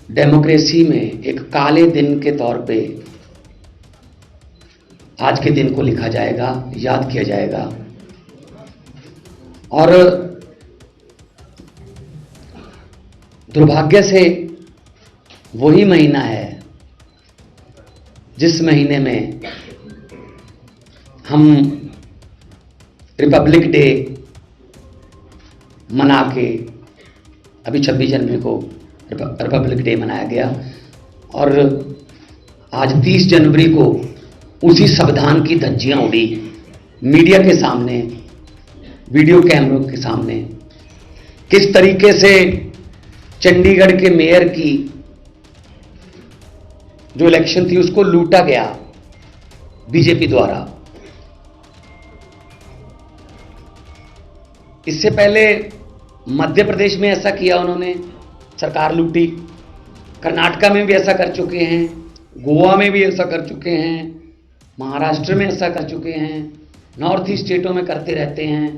Democracy में एक काले दिन के तौर पे आज के दिन को लिखा जाएगा, याद किया जाएगा। और दुर्भाग्य से वही महीना है जिस महीने में हम रिपब्लिक डे मना के, अभी 26 जनवरी को रिपब्लिक डे मनाया गया और आज 30 जनवरी को उसी संविधान की धज्जियां उड़ी मीडिया के सामने, वीडियो कैमरों के सामने। किस तरीके से चंडीगढ़ के मेयर की जो इलेक्शन थी उसको लूटा गया बीजेपी द्वारा। इससे पहले मध्य प्रदेश में ऐसा किया उन्होंने, सरकार लूटी। कर्नाटका में भी ऐसा कर चुके हैं, गोवा में भी ऐसा कर चुके हैं, महाराष्ट्र में ऐसा कर चुके हैं, नॉर्थ ईस्ट स्टेटों में करते रहते हैं।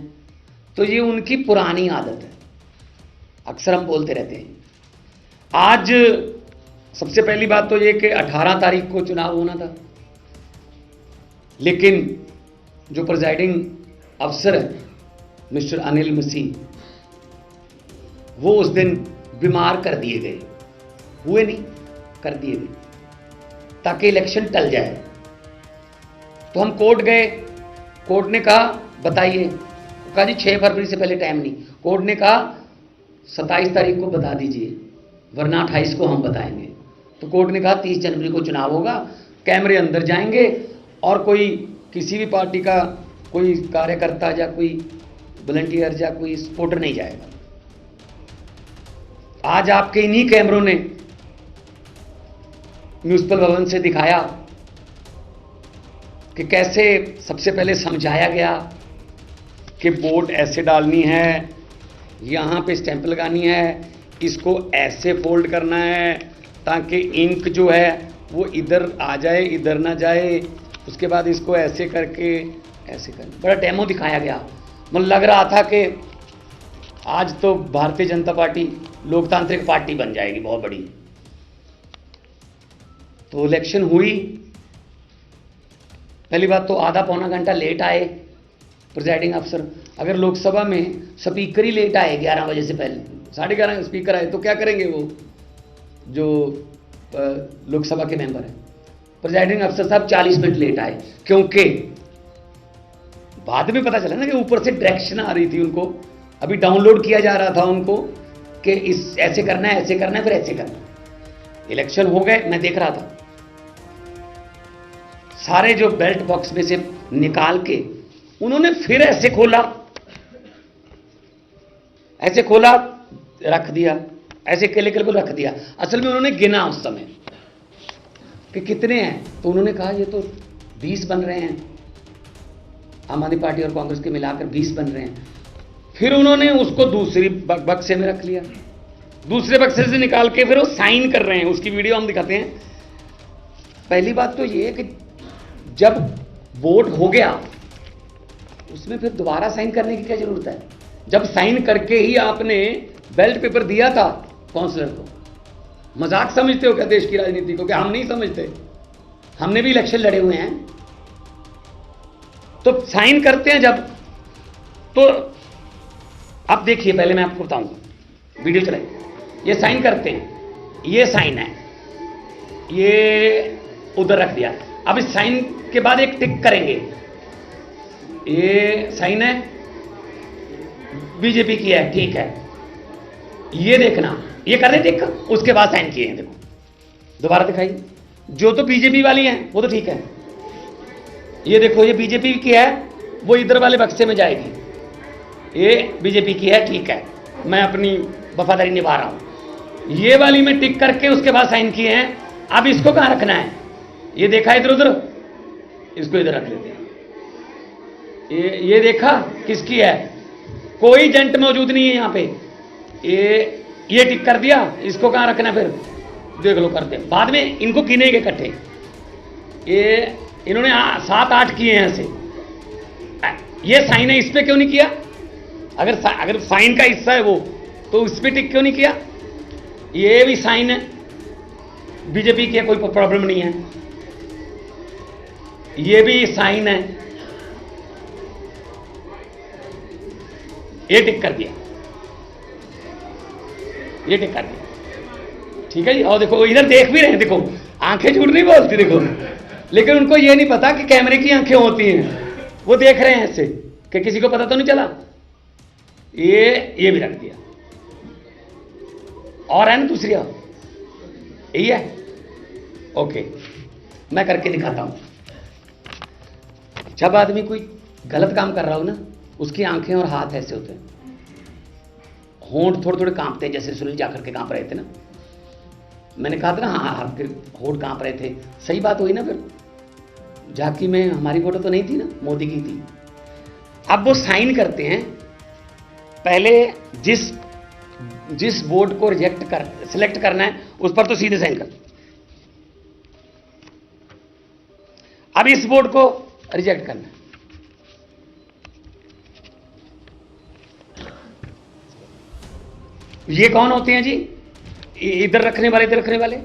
तो ये उनकी पुरानी आदत है, अक्सर हम बोलते रहते हैं। आज सबसे पहली बात तो ये कि 18 तारीख को चुनाव होना था, लेकिन जो प्रिजाइडिंग अफसर है मिस्टर अनिल मसीह, वो उस दिन बीमार कर दिए गए, हुए नहीं, कर दिए गए ताकि इलेक्शन टल जाए। तो हम कोर्ट गए, कोर्ट ने कहा बताइए, कहा जी 6 फरवरी से पहले टाइम नहीं। कोर्ट ने कहा 27 तारीख को बता दीजिए वरना 28 को हम बताएंगे। तो कोर्ट ने कहा 30 जनवरी को चुनाव होगा, कैमरे अंदर जाएंगे और कोई किसी भी पार्टी का कोई कार्यकर्ता या कोई वॉलंटियर या कोई सपोर्टर नहीं जाएगा। आज आपके इन्हीं कैमरों ने म्युनिसिपल भवन से दिखाया कि कैसे सबसे पहले समझाया गया कि वोट ऐसे डालनी है, यहां पे स्टैंप लगानी है, इसको ऐसे फोल्ड करना है ताकि इंक जो है वो इधर आ जाए, इधर ना जाए। उसके बाद इसको ऐसे करके ऐसे करना, बड़ा डेमो दिखाया गया। मुझे लग रहा था कि आज तो भारतीय जनता पार्टी लोकतांत्रिक पार्टी बन जाएगी बहुत बड़ी। तो इलेक्शन हुई, पहली बात तो आधा पौना घंटा लेट आए प्रिजाइडिंग अफसर। अगर लोकसभा में स्पीकर ही लेट आए 11 बजे से पहले, 11:30 स्पीकर आए, तो क्या करेंगे वो जो लोकसभा के मेंबर हैं। प्रिजाइडिंग अफसर साहब 40 मिनट लेट आए, क्योंकि बाद में पता चला ना कि ऊपर से डायरेक्शन आ रही थी उनको, अभी डाउनलोड किया जा रहा था उनको कि इस ऐसे करना है, ऐसे करना है, फिर ऐसे करना है। इलेक्शन हो गए, मैं देख रहा था सारे जो बेल्ट बॉक्स में से निकाल के उन्होंने फिर ऐसे खोला, ऐसे खोला, रख दिया, ऐसे केले को रख दिया। असल में उन्होंने गिना उस समय कि कितने हैं, तो उन्होंने कहा ये तो 20 बन रहे हैं, आम आदमी पार्टी और कांग्रेस के मिलाकर 20 बन रहे हैं। फिर उन्होंने उसको दूसरी बक्से में रख लिया, दूसरे बक्से से निकाल के फिर वो साइन कर रहे हैं, उसकी वीडियो हम दिखाते हैं। पहली बात तो ये है कि जब वोट हो गया उसमें फिर दोबारा साइन करने की क्या जरूरत है, जब साइन करके ही आपने बैलेट पेपर दिया था काउंसलर को। मजाक समझते हो क्या देश की राजनीति को? क्या हम नहीं समझते? हमने भी इलेक्शन लड़े हुए हैं। तो साइन करते हैं जब, तो अब देखिए, पहले मैं आपको बताऊंगा, वीडियो चलाइए। ये साइन करते हैं, ये साइन है, ये उधर रख दिया। अब इस साइन के बाद एक टिक करेंगे, ये साइन है, बीजेपी की है, ठीक है। ये देखना, ये कर रहे टिक, उसके बाद साइन किए हैं, देखो दोबारा दिखाइए। जो तो बीजेपी वाली हैं वो तो ठीक है, ये देखो ये बीजेपी की है, वो इधर वाले बक्से में जाएगी। ये बीजेपी की है, ठीक है, मैं अपनी वफादारी निभा रहा हूं। ये वाली में टिक करके उसके बाद साइन किए हैं। अब इसको कहां रखना है, ये देखा इधर उधर, इसको इधर रख लेते हैं। ये देखा किसकी है, कोई एजेंट मौजूद नहीं है यहां पे। ये टिक कर दिया, इसको कहां रखना, फिर देख लो करते हैं, बाद में इनको गिनेंगे इकट्ठे। ये इन्होंने 7-8 किए हैं ऐसे। ये साइन है, इस पे क्यों नहीं किया? अगर साइन का हिस्सा है वो, तो उस पे टिक क्यों नहीं किया? ये भी साइन है, बीजेपी की कोई प्रॉब्लम नहीं है। ये भी साइन है, ये टिक कर दिया, ये टिक कर दिया, ठीक है जी। और देखो इधर देख भी रहे हैं, देखो आंखें झूठ नहीं बोलती, देखो, लेकिन उनको ये नहीं पता कि कैमरे की आंखें होती हैं, वो देख रहे हैं ऐसे कि किसी को पता तो नहीं चला। ये भी रख दिया, और है ना दूसरी, यही है। ओके, मैं करके दिखाता हूं। जब आदमी कोई गलत काम कर रहा हो ना, उसकी आंखें और हाथ ऐसे होते हैं, होंठ थोड़े थोड़े कांपते हैं, जैसे सुनील जाखड़ के कांप रहे थे ना। मैंने कहा था ना, हाँ आपके होंठ कांप रहे थे, सही बात हुई ना। फिर झांकी में हमारी फोटो तो नहीं थी ना, मोदी की थी। अब वो साइन करते हैं, पहले जिस बोर्ड को सिलेक्ट करना है उस पर तो सीधे साइन कर। अब इस बोर्ड को रिजेक्ट करना है, ये कौन होते हैं जी? इधर रखने वाले, इधर रखने वाले।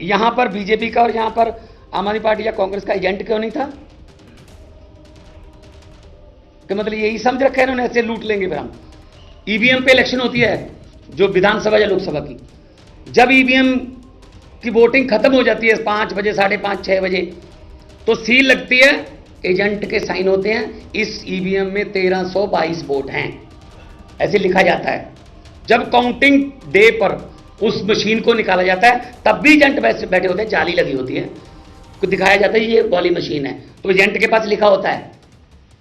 यहां पर बीजेपी का और यहां पर आम आदमी पार्टी या कांग्रेस का एजेंट क्यों नहीं था? कि मतलब यही समझ रखा है इन्होंने, ऐसे लूट लेंगे फिर हम। ईवीएम पे इलेक्शन होती है, जो विधानसभा या लोकसभा की, जब ईवीएम की वोटिंग खत्म हो जाती है 5 बजे, 5:30, 6 बजे, तो सील लगती है, एजेंट के साइन होते हैं। इस ईवीएम में 1322 वोट हैं, ऐसे लिखा जाता है। जब काउंटिंग डे पर उस मशीन को निकाला जाता है, तब भी एजेंट वैसे बैठे होते हैं, जाली लगी होती है, को दिखाया जाता है ये वाली मशीन है, तो एजेंट के पास लिखा होता है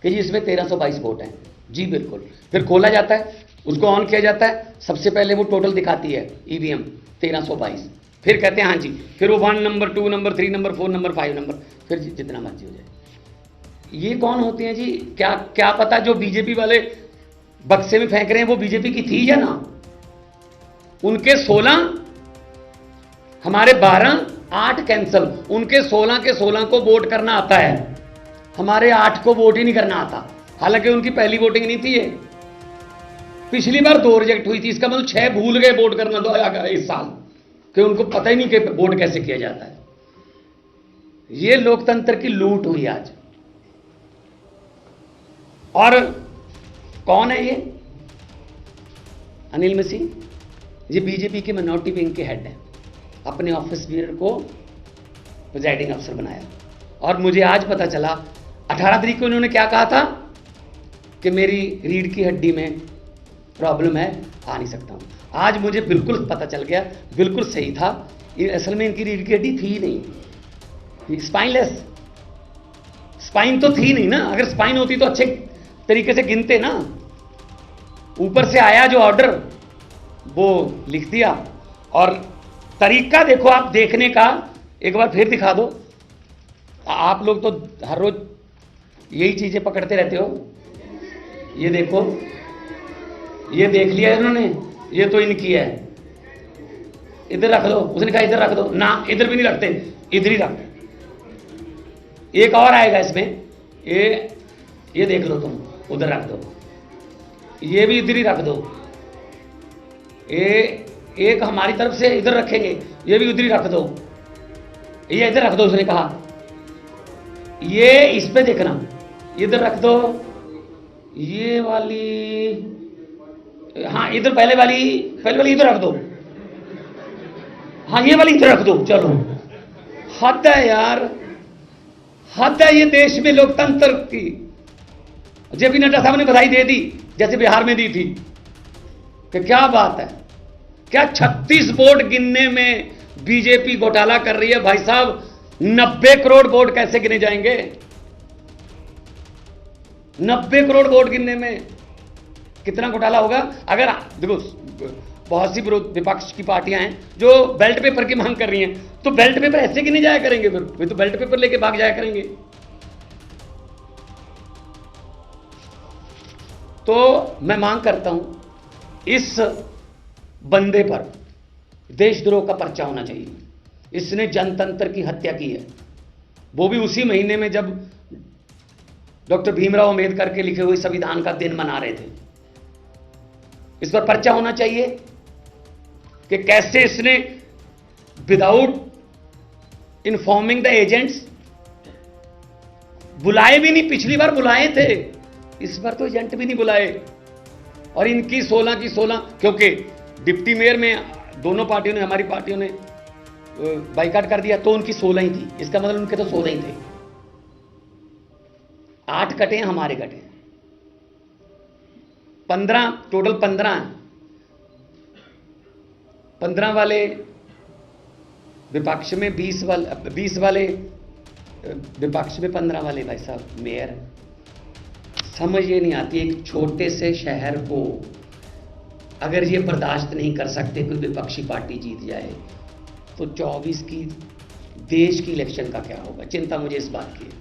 कि जी इसमें 1322 वोट हैं। जी बिल्कुल। फिर खोला जाता है, उसको ऑन किया जाता है, सबसे पहले वो टोटल दिखाती है ईवीएम 1322। फिर कहते हैं हाँ जी, फिर वो 1 number, 2 number, 3 number, 4 number, 5 number, फिर जितना मर्जी हो जाए। ये कौन होते हैं जी? क्या पता जो बीजेपी वाले बक्से में फेंक रहे हैं वो बीजेपी की थी या ना। उनके 16, हमारे 12, 8 कैंसल, उनके 16 के 16 को वोट करना आता है, हमारे 8 को वोट ही नहीं करना आता। हालांकि उनकी पहली वोटिंग नहीं थी ये, पिछली बार 2 रिजेक्ट हुई थी, इसका मतलब 6 भूल गए वोट करना दो इस साल, कि उनको पता ही नहीं कि वोट कैसे किया जाता है। ये लोकतंत्र की लूट हुई आज। और कौन है ये? अनिल मसीह, ये बीजेपी के मिनॉरिटी विंग के हेड हैं, अपने ऑफिस बियर को प्रिजाइडिंग अफसर बनाया। और मुझे आज पता चला 18 तारीख को इन्होंने क्या कहा था कि मेरी रीढ़ की हड्डी में प्रॉब्लम है, आ नहीं सकता हूं। आज मुझे बिल्कुल पता चल गया, बिल्कुल सही था। असल में इनकी रीढ़ की हड्डी थी नहीं, स्पाइनलेस, स्पाइन तो थी नहीं ना। अगर स्पाइन होती तो अच्छे तरीके से गिनते ना। ऊपर से आया जो ऑर्डर वो लिख दिया। और तरीका देखो आप देखने का, एक बार फिर दिखा दो। आप लोग तो हर रोज यही चीजें पकड़ते रहते हो। ये देखो, ये देख लिया इन्होंने, ये तो इनकी है, इधर रख दो। उसने कहा इधर रख दो ना, इधर भी नहीं रखते, इधर ही रख। एक और आएगा इसमें, ये देख लो तुम, उधर रख दो। ये भी इधर ही रख दो। एक हमारी तरफ से इधर रखेंगे, ये भी उधर ही रख दो। ये इधर रख दो, उसने कहा। ये इस पे देखना, इधर रख दो। ये वाली, हाँ इधर पहले वाली इधर रख दो। हाँ ये वाली इधर रख दो। चलो, हद है यार, हद है ये देश में लोकतंत्र की। जेपी नड्डा साहब ने बधाई दे दी, जैसे बिहार में दी थी, कि क्या बात है, क्या 36 वोट गिनने में बीजेपी घोटाला कर रही है। भाई साहब 90 करोड़ वोट कैसे गिने जाएंगे? 90 करोड़ वोट गिनने में कितना घोटाला होगा? अगर देखो, बहुत सी विपक्ष की पार्टियां हैं जो बेल्ट पेपर की मांग कर रही हैं, तो बेल्ट पेपर ऐसे गिने जाया करेंगे, फिर वे तो बेल्ट पेपर लेके भाग जाया करेंगे। तो मैं मांग करता हूं, इस बंदे पर देशद्रोह का पर्चा होना चाहिए। इसने जनतंत्र की हत्या की है, वो भी उसी महीने में जब डॉक्टर भीमराव अंबेडकर के लिखे हुए संविधान का दिन मना रहे थे। इस पर पर्चा होना चाहिए कि कैसे इसने विदाउट इन्फॉर्मिंग द एजेंट्स। बुलाए भी नहीं, पिछली बार बुलाए थे, इस बार तो एजेंट भी नहीं बुलाए। और इनकी 16 की 16, क्योंकि डिप्टी मेयर में दोनों पार्टियों ने, हमारी पार्टियों ने बाइकाट कर दिया, तो उनकी 16 ही थी। इसका मतलब उनके तो 16 ही थे। 8 कटे हैं, हमारे कटे हैं 15, टोटल 15 हैं। 15 वाले विपक्ष में, 20 वाले विपक्ष में, 15 वाले भाई साहब मेयर हैं। समझ ये नहीं आती, एक छोटे से शहर को अगर ये बर्दाश्त नहीं कर सकते कोई विपक्षी पार्टी जीत जाए, तो 24 की देश की इलेक्शन का क्या होगा? चिंता मुझे इस बात की है।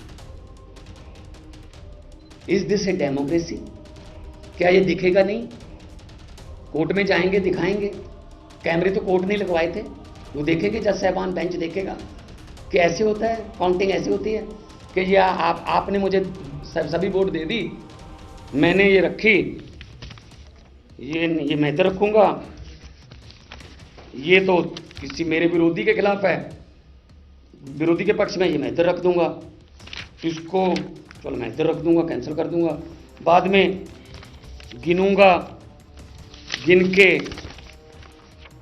Is this a democracy? क्या ये दिखेगा नहीं? कोर्ट में जाएंगे, दिखाएंगे। कैमरे तो कोर्ट नहीं लगवाए थे, वो देखेंगे, जज साहबान बेंच देखेगा कि ऐसे होता है, काउंटिंग ऐसी होती है कि ये आपने मुझे सभी वोट दे दी, मैंने ये रखी, ये मैं इधर रखूंगा, ये तो किसी मेरे विरोधी के खिलाफ है, विरोधी के पक्ष में, ये मैं इधर रख दूंगा, इसको चलो मैं इधर रख दूंगा, कैंसिल कर दूंगा, बाद में गिनूंगा, गिन के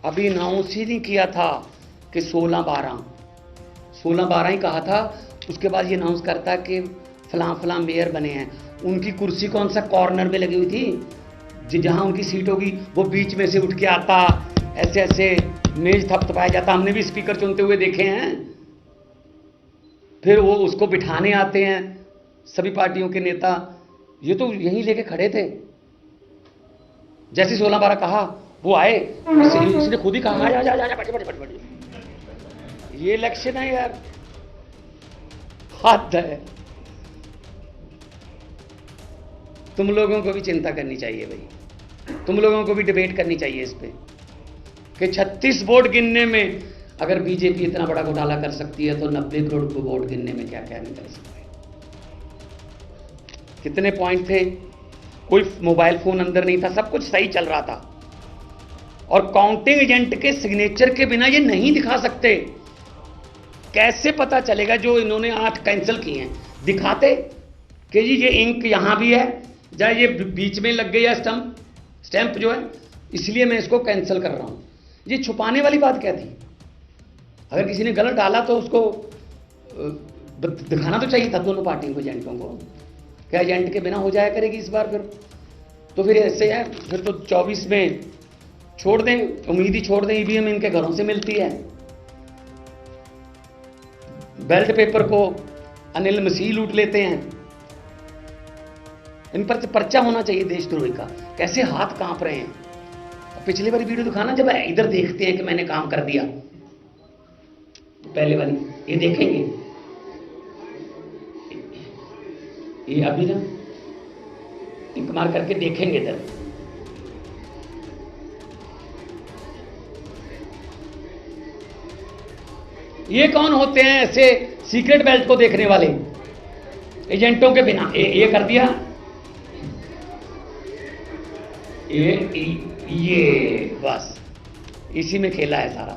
अभी अनाउंस ही नहीं किया था कि 16-12 ही कहा था। उसके बाद ये अनाउंस करता कि फलां मेयर बने हैं। उनकी कुर्सी कौन सा कॉर्नर में लगी हुई थी, जहां उनकी सीट होगी वो बीच में से उठ के आता, ऐसे ऐसे मेज थपथपाया जाता। हमने भी स्पीकर चुनते हुए देखे हैं। फिर वो उसको बिठाने आते हैं सभी पार्टियों के नेता। ये तो यहीं लेके खड़े थे, जैसे 16-12 कहा वो आए, इसने खुद ही कहा जा बट। ये इलेक्शन है यार, हद है। तुम लोगों को भी चिंता करनी चाहिए भाई, तुम लोगों को भी डिबेट करनी चाहिए इस पे कि 36 वोट गिनने में अगर बीजेपी इतना बड़ा घोटाला कर सकती है, तो 90 करोड़ को वोट गिनने में क्या क्या नहीं कर सकते। कितने पॉइंट थे, कोई मोबाइल फोन अंदर नहीं था, सब कुछ सही चल रहा था। और काउंटिंग एजेंट के सिग्नेचर के बिना ये नहीं दिखा सकते। कैसे पता चलेगा जो इन्होंने 8 कैंसिल किए हैं? दिखाते कि जी ये इंक यहां भी है, या ये बीच में लग गई है स्टैंप जो है, इसलिए मैं इसको कैंसिल कर रहा हूं। ये छुपाने वाली बात क्या थी? अगर किसी ने गलत डाला तो उसको दिखाना तो चाहिए था दोनों पार्टियों को, एजेंटों को। क्या एजेंट के बिना हो जाया करेगी इस बार? फिर तो फिर ऐसे है, फिर तो 24 में छोड़ दें, उम्मीद ही छोड़ दें। ईवीएम इनके घरों से मिलती है। बैलेट पेपर को अनिल मसीह लूट लेते हैं। इन पर पर्चा होना चाहिए देशद्रोही का। कैसे हाथ कांप रहे हैं। पिछली बारी वीडियो दिखाना, जब इधर देखते हैं कि मैंने काम कर दिया, पहले वाली ये देखेंगे, ये अभी ना टिक मार करके देखेंगे इधर। ये कौन होते हैं ऐसे सीक्रेट बेल्ट को देखने वाले एजेंटों के बिना? ये कर दिया, ये बस इसी में खेला है सारा।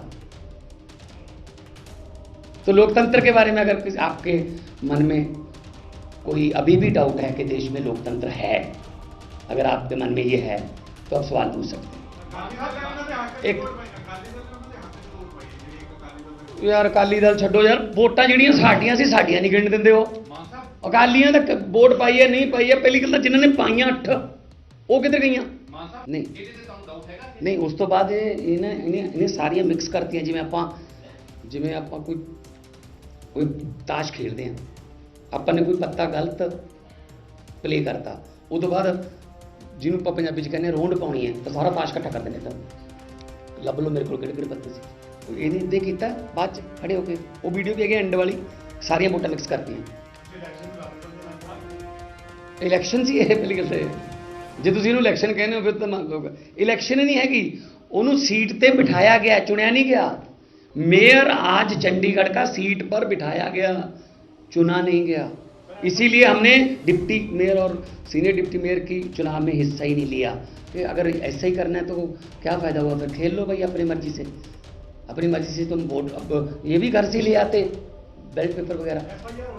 तो लोकतंत्र के बारे में अगर आपके मन में कोई अभी भी डाउट है कि देश में लोकतंत्र है, अगर आपके मन में ये है, तो आप सवाल पूछ सकते हैं। एक यार अकाली दल छड्डो यार, वोटां ਜਿਹੜੀਆਂ ਸਾਡੀਆਂ ਸੀ ਸਾਡੀਆਂ नहीं गिन ਦਿੰਦੇ हो। ਅਕਾਲੀਆਂ तक वोट पाई है नहीं पाई है, पहली गल जिन्होंने पाइयां 8 वो किधर गई? नहीं उस तो बाद इन्हें सारियां मिक्स करती हैं। जिमें आप कोई ताश खेलते हैं, अपन ने कोई पत्ता गलत प्ले करता, उस तो बाद जिन्होंने आप पंजाबी च कहने रोंड पाउणी है, तो सारा ताश इकट्ठा कर देने। तो लभ लो मेरे को किहड़े पत्ते से इन्हें किया बाद खड़े होके। वो वीडियो भी है एंड वाली, सारियां वोटां मिक्स करती हैं। इलैक्शन ही है पहली गल तो जे तुसीं इहनूं इलैक्शन कहने हो फिर तो मान लोग इलैक्शन ही नहीं हैगी। उन्होंने सीट पे बिठाया गया, चुनिया नहीं गया। मेयर आज चंडीगढ़ का सीट पर बिठाया गया, चुना नहीं गया। इसीलिए हमने डिप्टी मेयर और सीनियर डिप्टी मेयर की चुनाव में हिस्सा ही नहीं लिया। कि अगर ऐसा ही करना है तो क्या फ़ायदा हुआ? फिर खेल लो भाई अपनी मर्जी से। अपनी मर्जी से तुम वोट, अब ये भी घर से ले आते बेल्ट पेपर वगैरह।